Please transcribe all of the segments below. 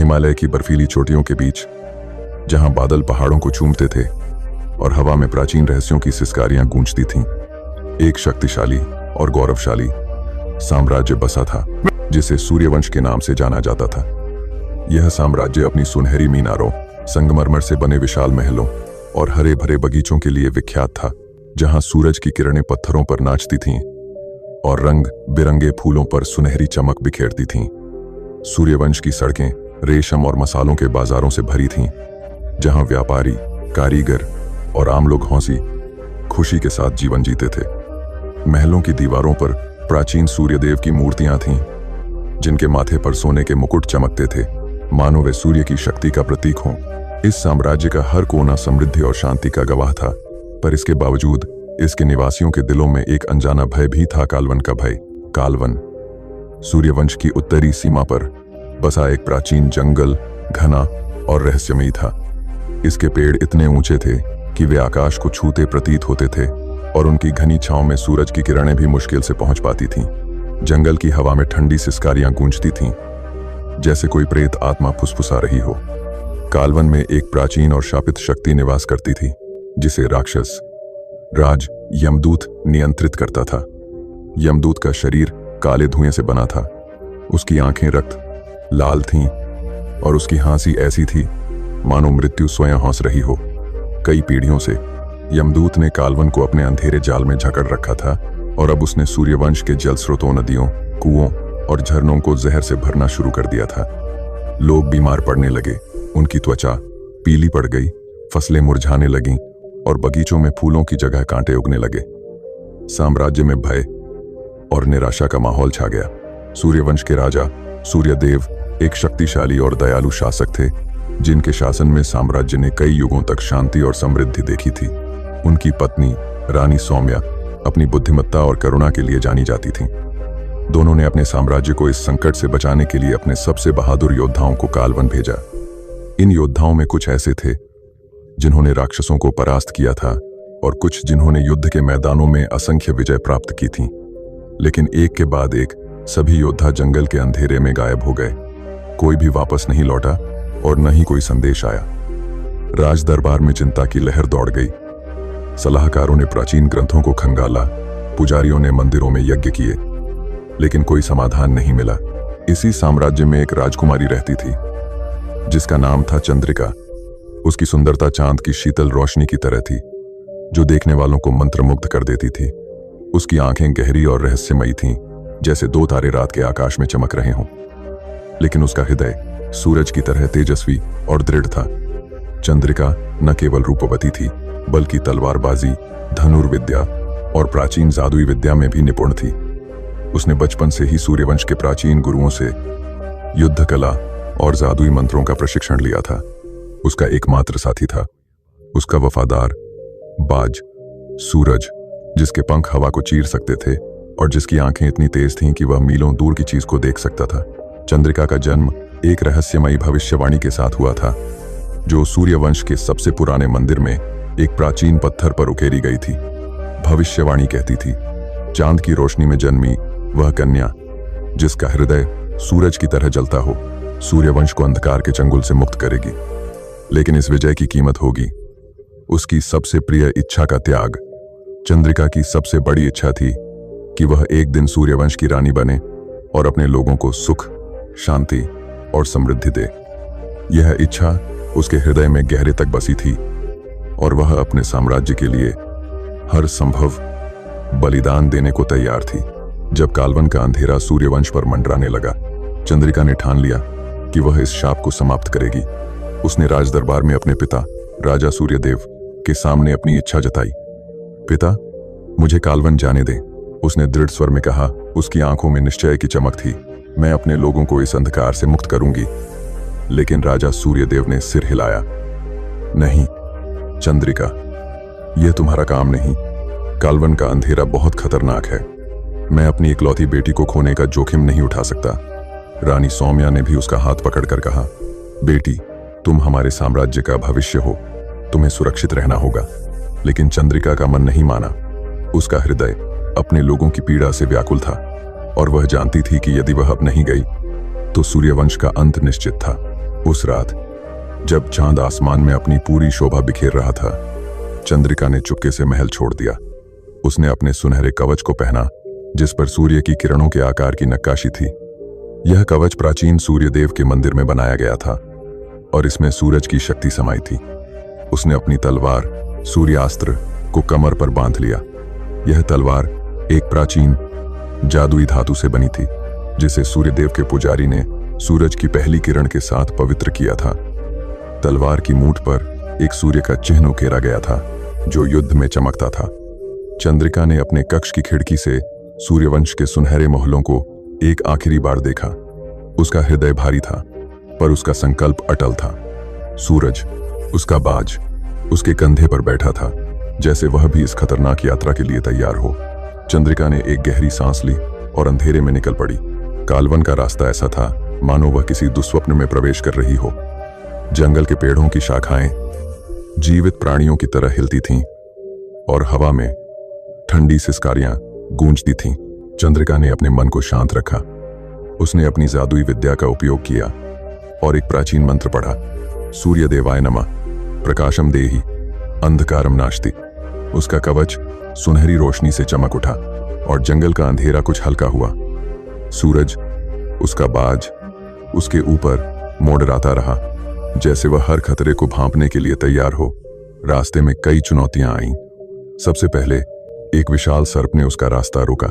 हिमालय की बर्फीली चोटियों के बीच, जहां बादल पहाड़ों को चूमते थे और हवा में प्राचीन रहस्यों की सिसकारियां गूंजती थीं, एक शक्तिशाली और गौरवशाली साम्राज्य बसा था जिसे सूर्यवंश के नाम से जाना जाता था। यह साम्राज्य अपनी सुनहरी मीनारों, संगमरमर से बने विशाल महलों और हरे भरे बगीचों के लिए विख्यात था, जहां सूरज की किरणें पत्थरों पर नाचती थीं और रंग बिरंगे फूलों पर सुनहरी चमक बिखेरती थीं। सूर्यवंश की सड़कें रेशम और मसालों के बाजारों से भरी थीं, जहां व्यापारी, कारीगर और आम लोग हंसी खुशी के साथ जीवन जीते थे। महलों की दीवारों पर प्राचीन सूर्यदेव की मूर्तियां थीं, जिनके माथे पर सोने के मुकुट चमकते थे, मानो वे सूर्य की शक्ति का प्रतीक हों। इस साम्राज्य का हर कोना समृद्धि और शांति का गवाह था, पर इसके बावजूद इसके निवासियों के दिलों में एक अनजाना भय भी था, कालवन का भय। कालवन सूर्यवंश की उत्तरी सीमा पर बसा एक प्राचीन जंगल, घना और रहस्यमयी था। इसके पेड़ इतने ऊंचे थे कि वे आकाश को छूते प्रतीत होते थे और उनकी घनी छांव में सूरज की किरणें भी मुश्किल से पहुंच पाती थीं। जंगल की हवा में ठंडी सिसकारियां गूंजती थीं, जैसे कोई प्रेत आत्मा फुसफुसा रही हो। कालवन में एक प्राचीन और शापित शक्ति निवास करती थी, जिसे राक्षस राज यमदूत नियंत्रित करता था। यमदूत का शरीर काले धुएं से बना था, उसकी आंखें रक्त लाल थीं और उसकी हंसी ऐसी थी मानो मृत्यु स्वयं हंस रही हो। कई पीढ़ियों से यमदूत ने कालवन को अपने अंधेरे जाल में जकड़ रखा था और अब उसने सूर्यवंश के जल स्रोतों, नदियों, कुओं और झरनों को जहर से भरना शुरू कर दिया था। लोग बीमार पड़ने लगे, उनकी त्वचा पीली पड़ गई, फसलें मुरझाने लगीं और बगीचों में फूलों की जगह कांटे उगने लगे। साम्राज्य में भय और निराशा का माहौल छा गया। सूर्यवंश के राजा सूर्यदेव एक शक्तिशाली और दयालु शासक थे, जिनके शासन में साम्राज्य ने कई युगों तक शांति और समृद्धि देखी थी। उनकी पत्नी रानी सौम्या अपनी बुद्धिमत्ता और करुणा के लिए जानी जाती थीं। दोनों ने अपने साम्राज्य को इस संकट से बचाने के लिए अपने सबसे बहादुर योद्धाओं को कालवन भेजा। इन योद्धाओं में कुछ ऐसे थे जिन्होंने राक्षसों को परास्त किया था और कुछ जिन्होंने युद्ध के मैदानों में असंख्य विजय प्राप्त की थी। लेकिन एक के बाद एक सभी योद्धा जंगल के अंधेरे में गायब हो गए। कोई भी वापस नहीं लौटा और न ही कोई संदेश आया। राज दरबार में चिंता की लहर दौड़ गई। सलाहकारों ने प्राचीन ग्रंथों को खंगाला, पुजारियों ने मंदिरों में यज्ञ किए, लेकिन कोई समाधान नहीं मिला। इसी साम्राज्य में एक राजकुमारी रहती थी, जिसका नाम था चंद्रिका। उसकी सुंदरता चांद की शीतल रोशनी की तरह थी, जो देखने वालों को मंत्रमुग्ध कर देती थी। उसकी आंखें गहरी और रहस्यमयी थीं, जैसे दो तारे रात के आकाश में चमक रहे हों। लेकिन उसका हृदय सूरज की तरह तेजस्वी और दृढ़ था। चंद्रिका न केवल रूपवती थी, बल्कि तलवारबाजी, धनुर्विद्या और प्राचीन जादुई विद्या में भी निपुण थी। उसने बचपन से ही सूर्यवंश के प्राचीन गुरुओं से युद्ध कला और जादुई मंत्रों का प्रशिक्षण लिया था। उसका एकमात्र साथी था उसका वफादार बाज सूरज, जिसके पंख हवा को चीर सकते थे और जिसकी आंखें इतनी तेज थीं कि वह मीलों दूर की चीज को देख सकता था। चंद्रिका का जन्म एक रहस्यमयी भविष्यवाणी के साथ हुआ था, जो सूर्यवंश के सबसे पुराने मंदिर में एक प्राचीन पत्थर पर उकेरी गई थी। भविष्यवाणी कहती थी, चांद की रोशनी में जन्मी वह कन्या, जिसका हृदय सूरज की तरह जलता हो, सूर्यवंश को अंधकार के चंगुल से मुक्त करेगी। लेकिन इस विजय की कीमत होगी उसकी सबसे प्रिय इच्छा का त्याग। चंद्रिका की सबसे बड़ी इच्छा थी कि वह एक दिन सूर्यवंश की रानी बने और अपने लोगों को सुख, शांति और समृद्धि दे। यह इच्छा उसके हृदय में गहरे तक बसी थी और वह अपने साम्राज्य के लिए हर संभव बलिदान देने को तैयार थी। जब कालवन का अंधेरा सूर्यवंश पर मंडराने लगा, चंद्रिका ने ठान लिया कि वह इस शाप को समाप्त करेगी। उसने राजदरबार में अपने पिता राजा सूर्यदेव के सामने अपनी इच्छा जताई। पिता, मुझे कालवन जाने दें, उसने दृढ़ स्वर में कहा। उसकी आंखों में निश्चय की चमक थी। मैं अपने लोगों को इस अंधकार से मुक्त करूंगी। लेकिन राजा सूर्यदेव ने सिर हिलाया। नहीं चंद्रिका, यह तुम्हारा काम नहीं। कालवन का अंधेरा बहुत खतरनाक है। मैं अपनी इकलौती बेटी को खोने का जोखिम नहीं उठा सकता। रानी सौम्या ने भी उसका हाथ पकड़कर कहा, बेटी, तुम हमारे साम्राज्य का भविष्य हो, तुम्हें सुरक्षित रहना होगा। लेकिन चंद्रिका का मन नहीं माना। उसका हृदय अपने लोगों की पीड़ा से व्याकुल था और वह जानती थी कि यदि वह अब नहीं गई तो सूर्यवंश का अंत निश्चित था। उस रात जब चांद आसमान में अपनी पूरी शोभा बिखेर रहा था, चंद्रिका ने चुपके से महल छोड़ दिया। उसने अपने सुनहरे कवच को पहना जिस पर सूर्य की किरणों के आकार की नक्काशी थी। यह कवच प्राचीन सूर्यदेव के मंदिर में बनाया गया था और इसमें सूरज की शक्ति समाई थी। उसने अपनी तलवार सूर्यास्त्र को कमर पर बांध लिया। यह तलवार एक प्राचीन जादुई धातु से बनी थी जिसे सूर्यदेव के पुजारी ने सूरज की पहली किरण के साथ पवित्र किया था। तलवार की मूठ पर एक सूर्य का चिन्ह उकेरा गया था जो युद्ध में चमकता था। चंद्रिका ने अपने कक्ष की खिड़की से सूर्यवंश के सुनहरे महलों को एक आखिरी बार देखा। उसका हृदय भारी था पर उसका संकल्प अटल था। सूरज, उसका बाज, उसके कंधे पर बैठा था जैसे वह भी इस खतरनाक यात्रा के लिए तैयार हो। चंद्रिका ने एक गहरी सांस ली और अंधेरे में निकल पड़ी। कालवन का रास्ता ऐसा था मानो वह किसी दुस्वप्न में प्रवेश कर रही हो। जंगल के पेड़ों की शाखाएं जीवित प्राणियों की तरह हिलती थीं और हवा में ठंडी सिसकारियां गूंजती थीं। चंद्रिका ने अपने मन को शांत रखा। उसने अपनी जादुई विद्या का उपयोग किया और एक प्राचीन मंत्र पढ़ा, सूर्य देवाय नमः, प्रकाशम देहि, अंधकारम नाशति। उसका कवच सुनहरी रोशनी से चमक उठा और जंगल का अंधेरा कुछ हल्का हुआ। सूरज, उसका बाज, उसके ऊपर मोड़राता रहा जैसे वह हर खतरे को भांपने के लिए तैयार हो। रास्ते में कई चुनौतियां आईं। सबसे पहले एक विशाल सर्प ने उसका रास्ता रोका।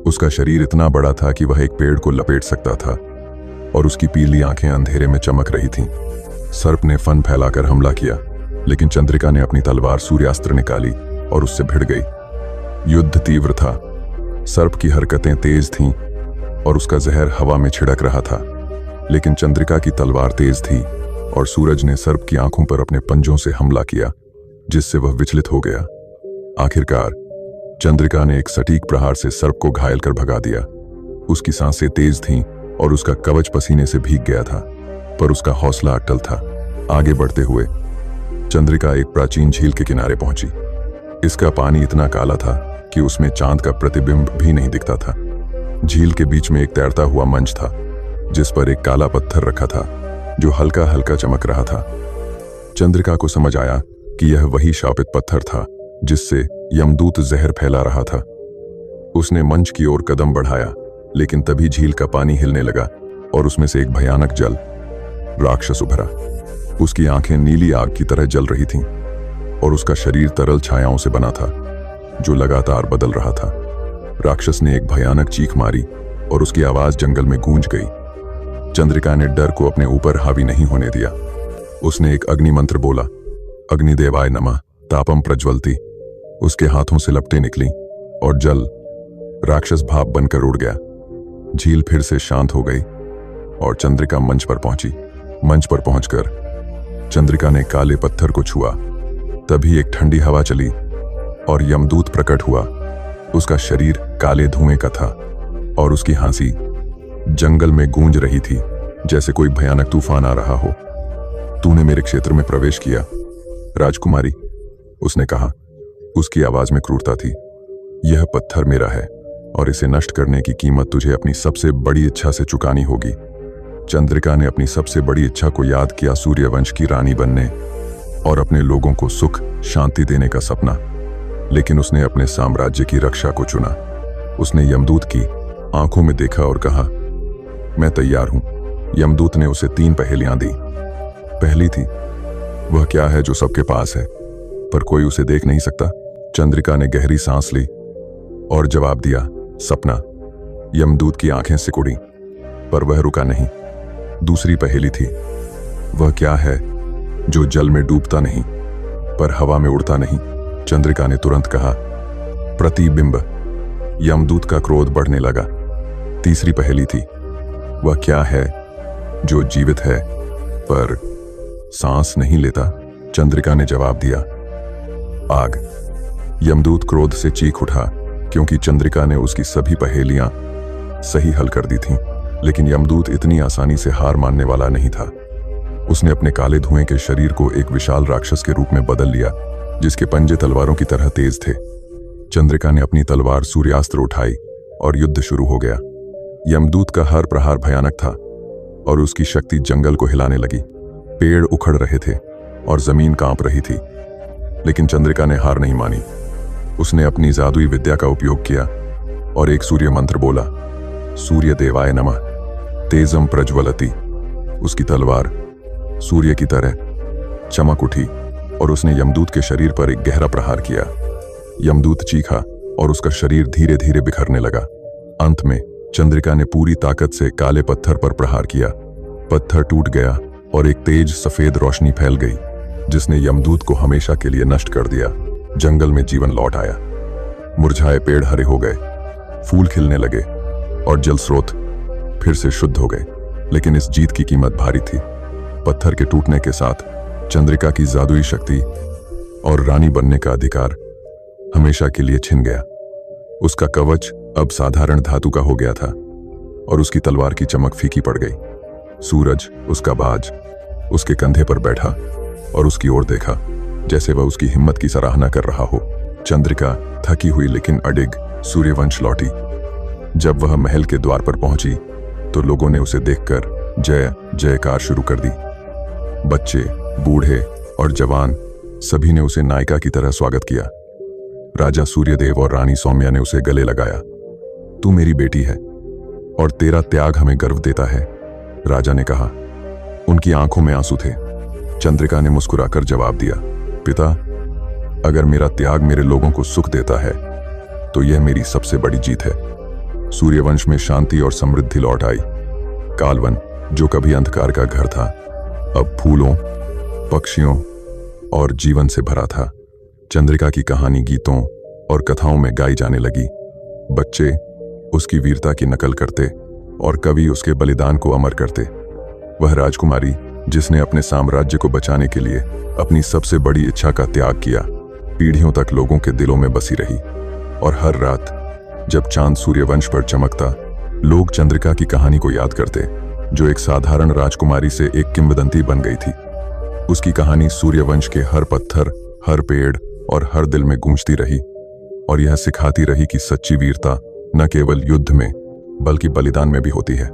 उसका शरीर इतना बड़ा था कि वह एक पेड़ को लपेट सकता था और उसकी पीली आंखें अंधेरे में चमक रही थीं। सर्प ने फन फैलाकर हमला किया लेकिन चंद्रिका ने अपनी तलवार सूर्यास्त्र निकाली और उससे भिड़ गई। युद्ध तीव्र था। सर्प की हरकतें तेज थीं और उसका जहर हवा में छिड़क रहा था, लेकिन चंद्रिका की तलवार तेज थी और सूरज ने सर्प की आंखों पर अपने पंजों से हमला किया जिससे वह विचलित हो गया। आखिरकार चंद्रिका ने एक सटीक प्रहार से सर्प को घायल कर भगा दिया। उसकी सांसें तेज थीं और उसका कवच पसीने से भीग गया था, पर उसका हौसला अटल था। आगे बढ़ते हुए चंद्रिका एक प्राचीन झील के किनारे पहुंची। इसका पानी इतना काला था कि उसमें चांद का प्रतिबिंब भी नहीं दिखता था। झील के बीच में एक तैरता हुआ मंच था जिस पर एक काला पत्थर रखा था जो हल्का हल्का चमक रहा था। चंद्रिका को समझ आया कि यह वही शापित पत्थर था जिससे यमदूत जहर फैला रहा था। उसने मंच की ओर कदम बढ़ाया, लेकिन तभी झील का पानी हिलने लगा और उसमें से एक भयानक जल राक्षस उभरा। उसकी आंखें नीली आग की तरह जल रही थीं और उसका शरीर तरल छायाओं से बना था जो लगातार बदल रहा था। राक्षस ने एक भयानक चीख मारी और उसकी आवाज जंगल में गूंज गई। चंद्रिका ने डर को अपने ऊपर हावी नहीं होने दिया। उसने एक अग्नि मंत्र बोला, अग्निदेवाय नमः, तापम प्रज्वलती। उसके हाथों से लपटें निकली और जल राक्षस भाप बनकर उड़ गया। झील फिर से शांत हो गई और चंद्रिका मंच पर पहुंची। मंच पर पहुंचकर चंद्रिका ने काले पत्थर को छुआ। तभी एक ठंडी हवा चली और यमदूत प्रकट हुआ। उसका शरीर काले धुएं का था और उसकी हंसी जंगल में गूंज रही थी जैसे कोई भयानक तूफान आ रहा हो। तूने मेरे क्षेत्र में प्रवेश किया राजकुमारी, उसने कहा। उसकी आवाज में क्रूरता थी। यह पत्थर मेरा है और इसे नष्ट करने की कीमत तुझे अपनी सबसे बड़ी इच्छा से चुकानी होगी। चंद्रिका ने अपनी सबसे बड़ी इच्छा को याद किया, सूर्यवंश की रानी बनने और अपने लोगों को सुख शांति देने का सपना। लेकिन उसने अपने साम्राज्य की रक्षा को चुना। उसने यमदूत की आंखों में देखा और कहा, मैं तैयार हूं। यमदूत ने उसे 3 पहेलियां दी। पहली थी, वह क्या है जो सबके पास है पर कोई उसे देख नहीं सकता। चंद्रिका ने गहरी सांस ली और जवाब दिया, सपना। यमदूत की आंखें सिकुड़ी पर वह रुका नहीं। दूसरी पहेली थी, वह क्या है जो जल में डूबता नहीं पर हवा में उड़ता नहीं। चंद्रिका ने तुरंत कहा, प्रतिबिंब। यमदूत का क्रोध बढ़ने लगा। तीसरी पहेली थी, वह क्या है जो जीवित है पर सांस नहीं लेता। चंद्रिका ने जवाब दिया, आग। यमदूत क्रोध से चीख उठा क्योंकि चंद्रिका ने उसकी सभी पहेलियां सही हल कर दी थीं। लेकिन यमदूत इतनी आसानी से हार मानने वाला नहीं था। उसने अपने काले धुएं के शरीर को एक विशाल राक्षस के रूप में बदल लिया जिसके पंजे तलवारों की तरह तेज थे। चंद्रिका ने अपनी तलवार सूर्यास्त्र उठाई और युद्ध शुरू हो गया। यमदूत का हर प्रहार भयानक था। और उसकी शक्ति जंगल को हिलाने लगी। पेड़ उखड़ रहे थे और जमीन कांप रही थी, लेकिन चंद्रिका ने हार नहीं मानी। उसने अपनी जादुई विद्या का उपयोग किया और एक सूर्य मंत्र बोला, सूर्य देवाय नमः, तेजम प्रज्वलति। उसकी तलवार सूर्य की तरह चमक उठी और उसने यमदूत के शरीर पर एक गहरा प्रहार किया। यमदूत चीखा और उसका शरीर धीरे धीरे बिखरने लगा। अंत में चंद्रिका ने पूरी ताकत से काले पत्थर पर प्रहार किया। पत्थर टूट गया और एक तेज सफेद रोशनी फैल गई, जिसने यमदूत को हमेशा के लिए नष्ट कर दिया। जंगल में जीवन लौट आया। मुरझाए पेड़ हरे हो गए, फूल खिलने लगे और जल स्रोत फिर से शुद्ध हो गए। लेकिन इस जीत की कीमत भारी थी। पत्थर के टूटने के साथ चंद्रिका की जादुई शक्ति और रानी बनने का अधिकार हमेशा के लिए छिन गया। उसका कवच अब साधारण धातु का हो गया था और उसकी तलवार की चमक फीकी पड़ गई। सूरज, उसका बाज, उसके कंधे पर बैठा और उसकी ओर देखा, जैसे वह उसकी हिम्मत की सराहना कर रहा हो। चंद्रिका थकी हुई लेकिन अडिग सूर्यवंश लौटी। जब वह महल के द्वार पर पहुंची तो लोगों ने उसे देखकर जय जयकार शुरू कर दी। बच्चे, बूढ़े और जवान सभी ने उसे नायिका की तरह स्वागत किया। राजा सूर्यदेव और रानी सौम्या ने उसे गले लगाया। तू मेरी बेटी है और तेरा त्याग हमें गर्व देता है, राजा ने कहा। उनकी आंखों में आंसू थे। चंद्रिका ने मुस्कुराकर जवाब दिया, पिता, अगर मेरा त्याग मेरे लोगों को सुख देता है तो यह मेरी सबसे बड़ी जीत है। सूर्यवंश में शांति और समृद्धि लौट आई। कालवन, जो कभी अंधकार का घर था, अब फूलों, पक्षियों और जीवन से भरा था। चंद्रिका की कहानी गीतों और कथाओं में गाई जाने लगी। बच्चे उसकी वीरता की नकल करते और कवि उसके बलिदान को अमर करते। वह राजकुमारी जिसने अपने साम्राज्य को बचाने के लिए अपनी सबसे बड़ी इच्छा का त्याग किया, पीढ़ियों तक लोगों के दिलों में बसी रही। और हर रात जब चांद सूर्यवंश पर चमकता, लोग चंद्रिका की कहानी को याद करते, जो एक साधारण राजकुमारी से एक किंवदंती बन गई थी। उसकी कहानी सूर्यवंश के हर पत्थर, हर पेड़ और हर दिल में गूंजती रही और यह सिखाती रही कि सच्ची वीरता न केवल युद्ध में बल्कि बलिदान में भी होती है।